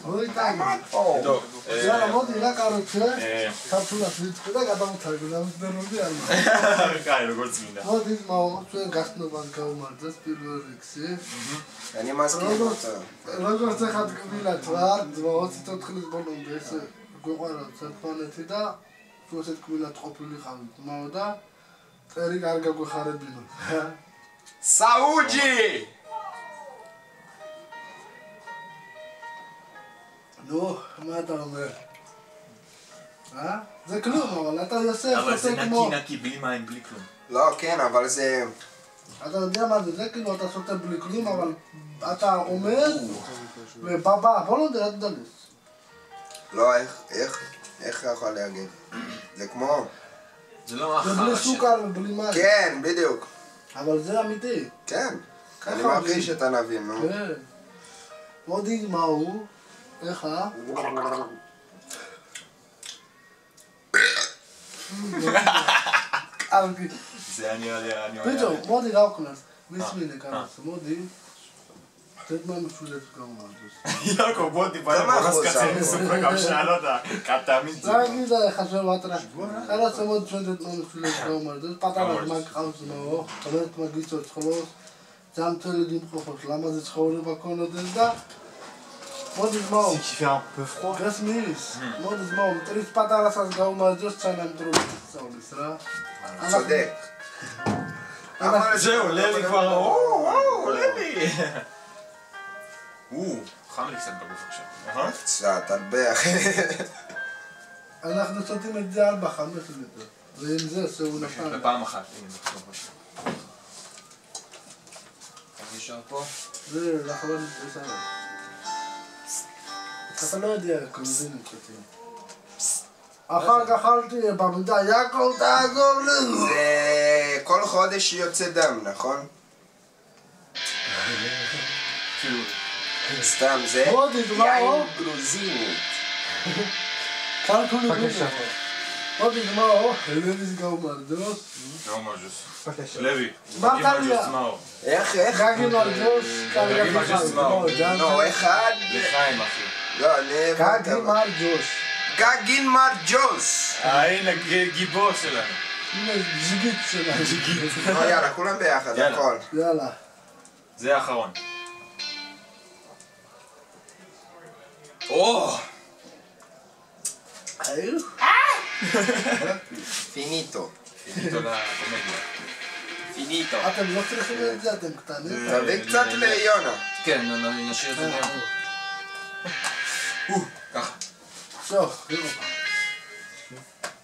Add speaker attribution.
Speaker 1: הוא איתנו.
Speaker 2: טוב.
Speaker 1: יאללה, מודי, רק רוצה, קפסולה שליצחו, רגע, אתה מוצג, זה מסתנודי על מה.
Speaker 2: Kaj, לא צמידה.
Speaker 1: מודי, מה גשנו בנקאו מרדס, פילו ריקסי.
Speaker 3: אני מסכים אותה.
Speaker 1: לא צריך להתקביל לעצמר, דברות סיטות תחיל לסבול נומדס, גורל, צד פנט ידע, שהוא עושה תקבילה תחופו לי חמית. מה הודע? תריג ארגה גוחרי בינו.
Speaker 2: סאוג'י!
Speaker 1: נו, מה אתה אומר? זה כלום, אבל אתה יוסף,
Speaker 2: אבל זה
Speaker 1: אתה כמו...
Speaker 2: נקי, בלי מים, בלי כלום.
Speaker 3: לא, כן, אבל זה...
Speaker 1: אתה יודע מה זה, זה כאילו אתה שותה בלי כלום, אבל אתה עומד, ובא, בוא לא יודע, אל תדלס.
Speaker 3: לא, איך יכול להגיד? זה כמו...
Speaker 2: זה לא
Speaker 1: זה בלי סוכר ובלי מים.
Speaker 3: כן, בדיוק.
Speaker 1: אבל זה אמיתי.
Speaker 3: כן. אני מרגיש את ענבים, נו.
Speaker 1: כן. מודי, מה הוא? איך
Speaker 2: זה אני יודע.
Speaker 1: פתאום, מודי ראוקנס, מיסמיני קנס, מודי, תת מה משולט כמה
Speaker 2: יעקב, בוא תיפנה בראש קצר מסופר גם שאלות, כתאמין
Speaker 1: זה להגיד חשוב ואתרה, חלוץ מאוד שולט מה משולט כמה פתר הזמן כחוס מאו, חלוץ מגיסות שחולות, זה תלדים חופש, למה זה שחורים בכל עוד זה? מודי זמאו,
Speaker 2: C'est qu'il fait un peu froid.
Speaker 1: גסמיס, מודי זמאו, תריס פתר עשת גאו מרג'וס צ'אנם דרובי סאוליס,
Speaker 3: צודק.
Speaker 2: זהו, עולה לי כבר, עולה לי. חם לי קצת בגוף עכשיו, נכון?
Speaker 3: קצת, הרבה אחי.
Speaker 1: אנחנו שותים את זה 4-5 ליטר, ועם זה שהוא נפל.
Speaker 2: בפעם אחת, הנה, בטוח משהו. איך נשאר פה?
Speaker 1: זה לאחרון בסדר. אתה לא יודע, קומזינים שותים. אחר כך אכלתי במידה, יעקב תעזור לנו!
Speaker 3: זה... כל חודש יוצא דם, נכון?
Speaker 2: כאילו...
Speaker 3: סתם, זה יין גרוזינית.
Speaker 1: כאן כולו בבקשה. עוד דמאו, לוי גאו מרג'וס.
Speaker 2: גאו מרג'וס. לוי.
Speaker 1: מה קריה?
Speaker 3: איך?
Speaker 1: גגי מרג'וס,
Speaker 2: גגי מרג'וס מאו.
Speaker 3: לא, אחד...
Speaker 2: לחיים אחי.
Speaker 3: לא, אני...
Speaker 1: גגי מרג'וס.
Speaker 3: גגין מרג'וס!
Speaker 2: הנה גיבור שלנו.
Speaker 1: הנה ג'יגית שלנו.
Speaker 2: ג'יגית.
Speaker 3: יאללה, כולם ביחד, הכל.
Speaker 1: יאללה.
Speaker 2: זה האחרון. או!
Speaker 1: היו?
Speaker 3: פיניטו.
Speaker 2: פיניטו לקומדיה. פיניטו.
Speaker 1: אתם לא צריכים את זה, אתם קטנים.
Speaker 3: תביא קצת ליונה.
Speaker 2: כן, נשאיר את זה גם. ככה.
Speaker 1: טוב, נראה.